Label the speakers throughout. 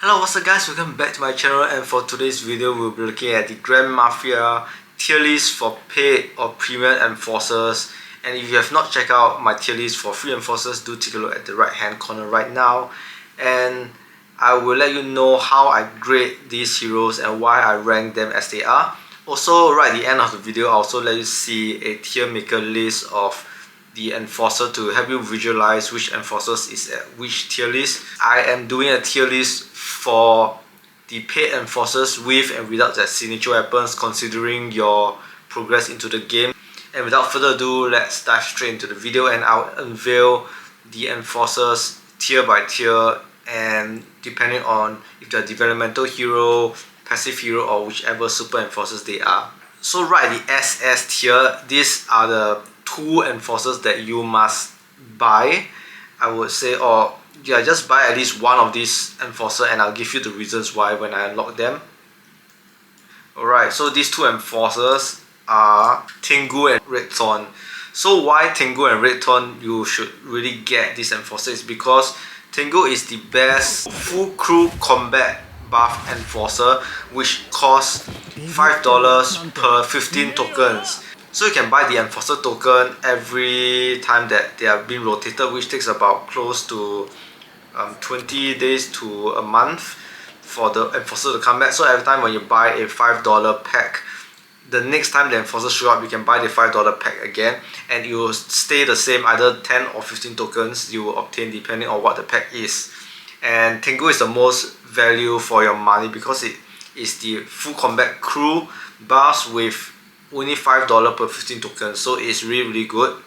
Speaker 1: Hello, what's up guys, welcome back to my channel, and for today's video we'll be looking at the Grand Mafia tier list for paid or premium enforcers. And if you have not checked out my tier list for free enforcers, do take a look at the right hand corner right now, and I will let you know how I grade these heroes and why I rank them as they are. Also, right at the end of the video, I'll also let you see a tier maker list of the enforcer to help you visualize which enforcers is at which tier list. I am doing a tier list for the paid enforcers with and without their signature weapons, considering your progress into the game. And without further ado, let's dive straight into the video, and I'll unveil the enforcers tier by tier, and depending on if they're developmental hero, passive hero, or whichever super enforcers they are. So right at the SS tier, these are the two enforcers that you must buy, I would say, or yeah, just buy at least one of these enforcer, and I'll give you the reasons why when I unlock them. Alright, so these two enforcers are Tengu and Red Thorn. So why Tengu and Red Thorn you should really get this enforcer is because Tengu is the best full crew combat buff enforcer, which costs $5 per 15 tokens. So you can buy the enforcer token every time that they are being rotated, which takes about close to 20 days to a month for the enforcer to come back. So every time when you buy a $5 pack, the next time the enforcer show up, you can buy the $5 pack again, and it will stay the same, either 10 or 15 tokens you will obtain depending on what the pack is. And Tengu is the most value for your money because it is the full combat crew buffs with only $5 per 15 tokens, so it's really good.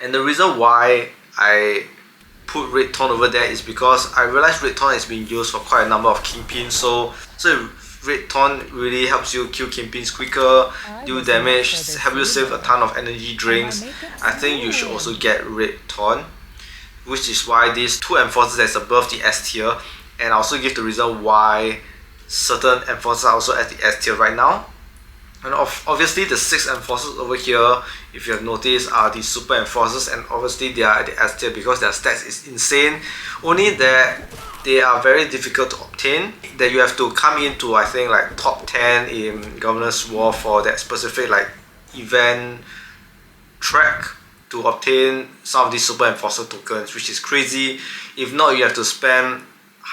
Speaker 1: And the reason why I put Red Thorn over there is because I realized Red Thorn has been used for quite a number of kingpins, so Red Thorn really helps you kill kingpins quicker, do damage, help you save a ton of energy drinks. I think you should also get Red Thorn, which is why these two enforcers that's above the S tier, and I also give the reason why certain enforcers are also at the S tier right now. And obviously the 6 enforcers over here, if you have noticed, are the super enforcers, and obviously they are at the S tier because their stats is insane. Only that they are very difficult to obtain, that you have to come into, I think, like top 10 in Governor's War for that specific like event track to obtain some of these super enforcer tokens, which is crazy. If not, you have to spend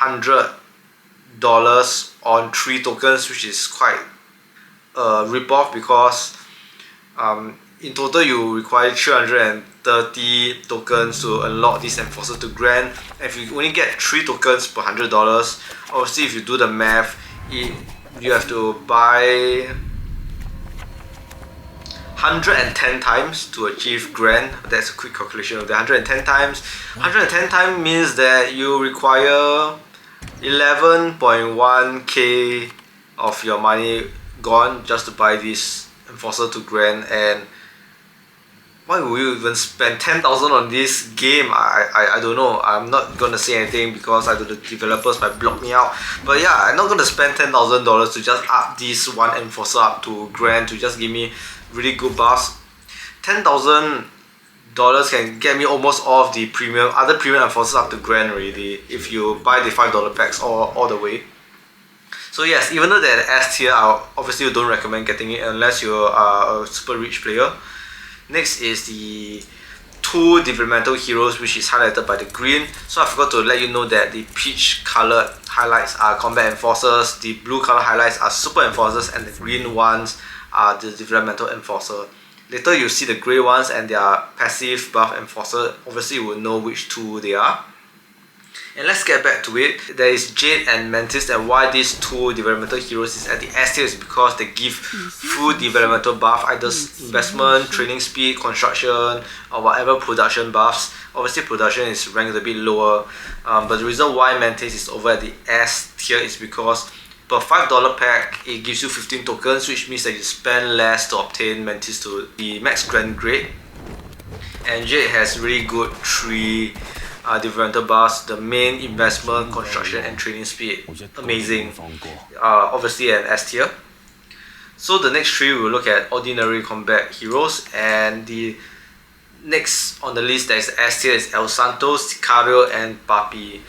Speaker 1: $100 on 3 tokens, which is quite rip-off, because in total you require 330 tokens to unlock this enforcer to Grand. And if you only get 3 tokens per $100, obviously if you do the math, you have to buy 110 times to achieve Grand. That's a quick calculation of the 110 times. 110 times means that you require 11.1k of your money gone just to buy this enforcer to Grand. And why would you even spend 10,000 on this game? I don't know. I'm not gonna say anything because I know the developers might block me out, but yeah, I'm not gonna spend $10,000 to just up this one enforcer up to Grand to just give me really good buffs. $10,000 can get me almost all of the other premium enforcers up to Grand already if you buy the $5 packs all the way. So yes, even though they're at S tier, I obviously don't recommend getting it unless you are a super rich player. Next is the 2 developmental heroes, which is highlighted by the green. So I forgot to let you know that the peach colored highlights are combat enforcers, the blue color highlights are super enforcers, and the green ones are the developmental enforcer. Later you see the grey ones and they are passive buff enforcer. Obviously you will know which 2 they are. And let's get back to it. There is Jade and Mantis, and why these 2 developmental heroes is at the S tier is because they give full developmental buff, either investment, training speed, construction, or whatever production buffs. Obviously production is ranked a bit lower, but the reason why Mantis is over at the S tier is because per $5 pack it gives you 15 tokens, which means that you spend less to obtain Mantis to the max grand grade. And Jade has really good 3 developmental buffs: the main, investment, construction, and training speed. Amazing. Obviously an S tier. So the next 3 we'll look at ordinary combat heroes, and the next on the list that is S tier is El Santo, Sicario, and Papi.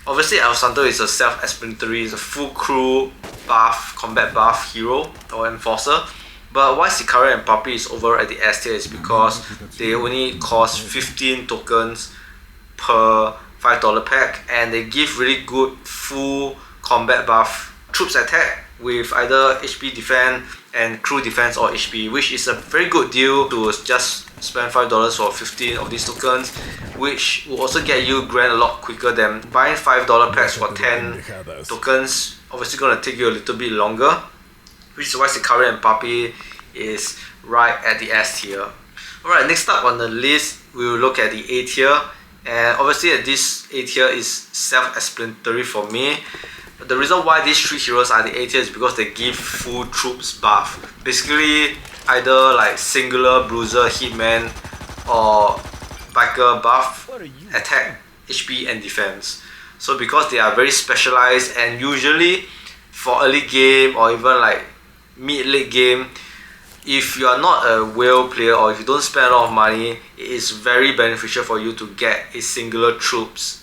Speaker 1: Obviously, El Santo is a self-explanatory, it's a full crew buff, combat buff hero or enforcer. But why Sicario and Puppy is over at the S tier is because they only cost 15 tokens per $5 pack, and they give really good full combat buff troops attack with either HP defense and crew defense or HP, which is a very good deal to just spend $5 for 15 of these tokens, which will also get you grand a lot quicker than buying $5 packs for 10 tokens. Obviously gonna take you a little bit longer, which is why Sicario and Puppy is right at the S tier. Alright, next up on the list, we will look at the A tier. And obviously this A tier is self-explanatory for me. The reason why these three heroes are the A tier is because they give full troops buff. Basically, either like singular, bruiser, hitman, or biker buff attack, HP and defense. So because they are very specialized, and usually for early game or even like mid-late game, if you are not a whale player or if you don't spend a lot of money, it is very beneficial for you to get a singular troops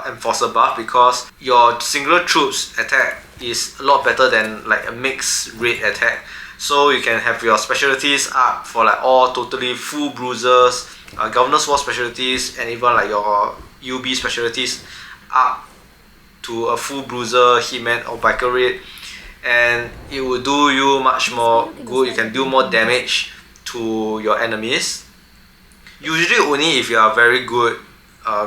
Speaker 1: enforcer buff, because your singular troops attack is a lot better than like a mixed raid attack. So you can have your specialties up for like all totally full bruisers, Governor's War specialties, and even like your UB specialties up to a full bruiser, hitman or biker raid. And it will do you much more good. You can do more damage to your enemies. Usually only if you are very good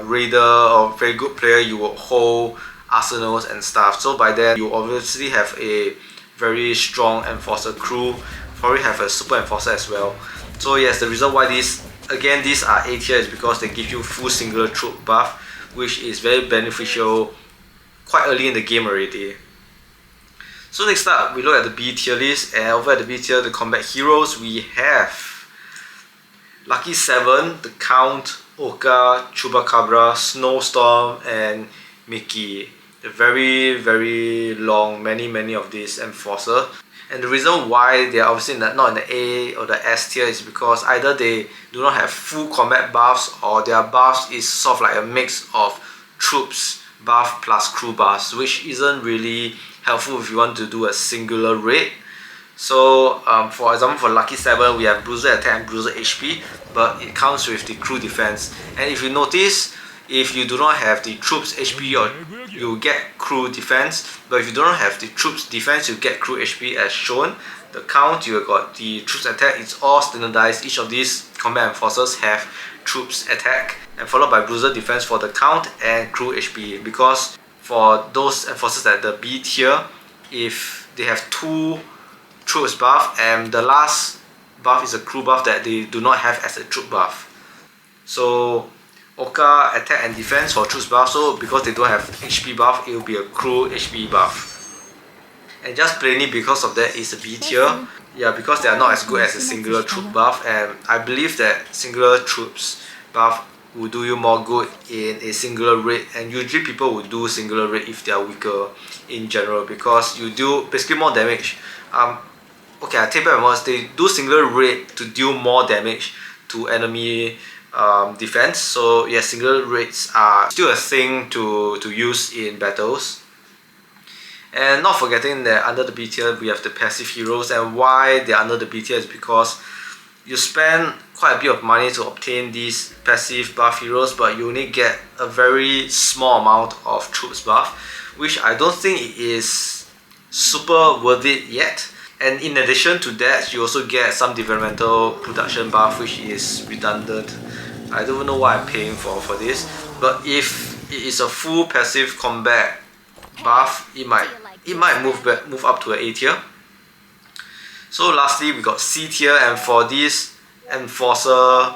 Speaker 1: raider or very good player, you will hold arsenals and stuff. So by then you obviously have a very strong enforcer crew, probably have a super enforcer as well. So yes, the reason why these are A tier is because they give you full singular troop buff, which is very beneficial quite early in the game already. So next up, we look at the B tier list, and over at the B tier, the combat heroes, we have Lucky 7, the Count, Oka, Chupacabra, Snowstorm, and Mickey. The very long, many of these enforcer. And the reason why they are obviously not in the A or the S tier is because either they do not have full combat buffs, or their buffs is sort of like a mix of troops buff plus crew buffs, which isn't really helpful if you want to do a singular raid. So for example, for Lucky 7, we have bruiser attack and bruiser HP, but it comes with the crew defense. And if you notice, if you do not have the troops HP, or you get crew defense, but if you do not have the troops defense, you get crew HP as shown. The Count, you got the troops attack, it's all standardized. Each of these combat enforcers have troops attack, and followed by bruiser defense for the Count and crew HP. Because for those enforcers at the B tier, if they have 2 troops buff, and the last buff is a crew buff that they do not have as a troop buff. So Oka attack and defense for troops buff, so because they don't have HP buff, it will be a crew HP buff. And just plainly because of that, it's a B tier. Yeah, because they are not as good as a singular troop buff, and I believe that singular troops buff will do you more good in a singular raid, and usually people will do singular raid if they are weaker in general, because you do basically more damage. Okay, I take back my words, they do singular raid to deal more damage to enemy defense. So yes, singular raids are still a thing to use in battles. And not forgetting that under the B tier we have the passive heroes, and why they're under the B tier is because you spend quite a bit of money to obtain these passive buff heroes, but you only get a very small amount of troops buff, which I don't think is super worth it yet. And in addition to that, you also get some developmental production buff, which is redundant. I don't know what I'm paying for this, but if it is a full passive combat buff, it might move up to an A tier. So lastly, we got C tier, and for this enforcer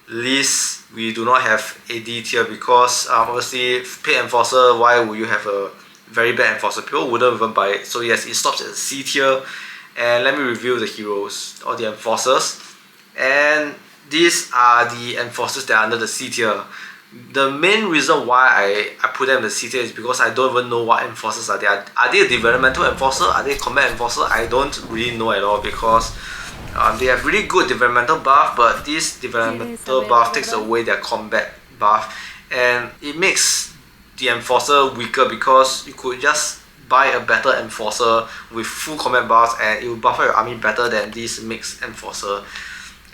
Speaker 1: list, we do not have a D tier because obviously paid enforcer, why would you have a very bad enforcer? People wouldn't even buy it. So yes, it stops at C tier. And let me review the heroes or the enforcers. And these are the enforcers that are under the C tier. The main reason why I put them in the C tier is because I don't even know what enforcers are they. Are they a developmental enforcer? Are they combat enforcer? I don't really know at all, because they have really good developmental buff, but this developmental buff takes away their combat buff, and it makes the enforcer weaker because you could just buy a better enforcer with full combat buffs and it will buffer your army better than this mixed enforcer.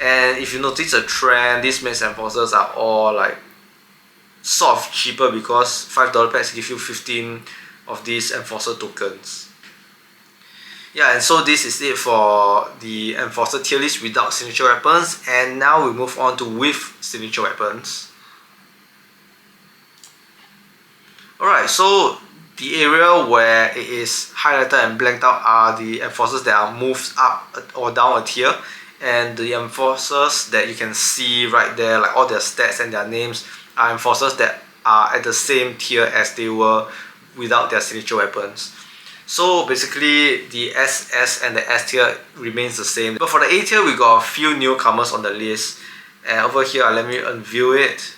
Speaker 1: And if you notice a trend, these mixed enforcers are all like sort of cheaper because $5 packs give you 15 of these enforcer tokens. Yeah, and so this is it for the enforcer tier list without signature weapons, and now we move on to with signature weapons. Alright, so the area where it is highlighted and blanked out are the enforcers that are moved up or down a tier, and the enforcers that you can see right there, like all their stats and their names, are enforcers that are at the same tier as they were without their signature weapons. So basically the SS and the S tier remains the same, but for the A tier we got a few newcomers on the list, and over here let me unveil it.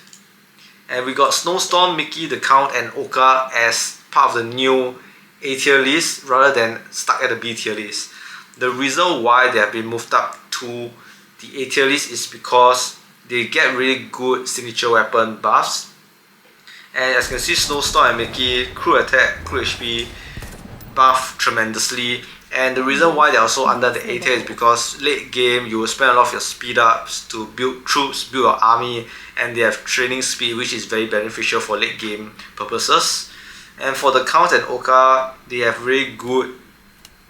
Speaker 1: And we got Snowstorm, Mickey, the Count and Oka as part of the new A tier list rather than stuck at the B tier list. The reason why they have been moved up to the A tier list is because they get really good signature weapon buffs. And as you can see, Snowstorm and Mickey, crew attack, crew HP buff tremendously. And the reason why they're also under the A tier is because late game you will spend a lot of your speed ups to build troops, build your army, and they have training speed, which is very beneficial for late game purposes. And for the Count and Oka, they have really good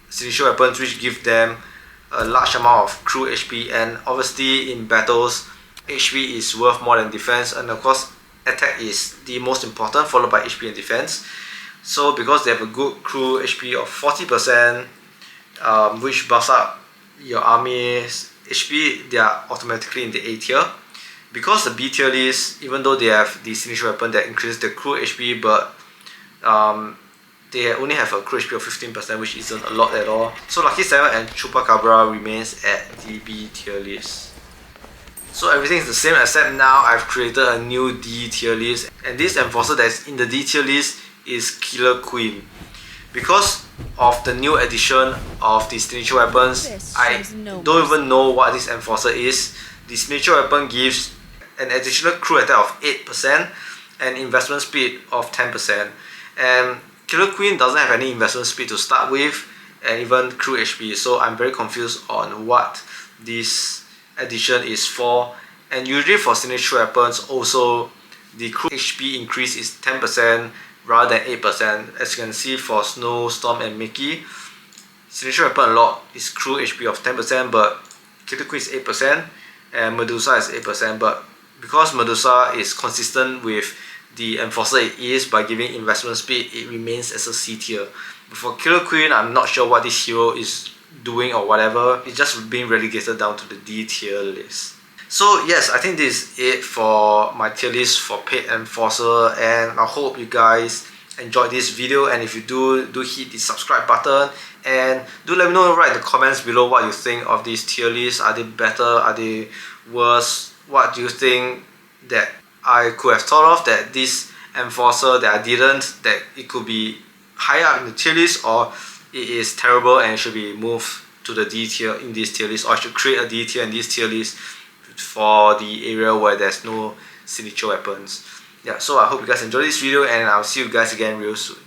Speaker 1: signature weapons which give them a large amount of crew HP, and obviously in battles HP is worth more than defense, and of course attack is the most important, followed by HP and defense. So because they have a good crew HP of 40%, which buffs up your army's HP, they are automatically in the A tier. Because the B tier list, even though they have the signature weapon that increases the crew HP, but they only have a crew HP of 15%, which isn't a lot at all. So Lucky 7 and Chupacabra remains at the B tier list. So everything is the same, except now I've created a new D tier list, and this enforcer that's in the D tier list is Killer Queen. Because of the new addition of the signature weapons, I don't even know what this enforcer is. The signature weapon gives an additional crew attack of 8% and investment speed of 10%. And Killer Queen doesn't have any investment speed to start with, and even crew HP, so I'm very confused on what this addition is for. And usually for signature weapons also the crew HP increase is 10% rather than 8%. As you can see for Snowstorm and Mickey, signature weapon unlock is crew HP of 10%, but Killer Queen is 8% and Medusa is 8%. But because Medusa is consistent with the enforcer it is by giving investment speed, it remains as a C tier. But for Killer Queen, I'm not sure what this hero is doing or whatever. It's just being relegated down to the D tier list. So yes, I think this is it for my tier list for paid enforcer, and I hope you guys enjoyed this video. And if you do hit the subscribe button, and do let me know right in the comments below what you think of these tier lists. Are they better? Are they worse? What do you think that I could have thought of that this enforcer that I didn't, that it could be higher up in the tier list, or it is terrible and it should be moved to the D tier in this tier list, or I should create a D tier in this tier list for the area where there's no signature weapons. Yeah, so I hope you guys enjoyed this video, and I'll see you guys again real soon.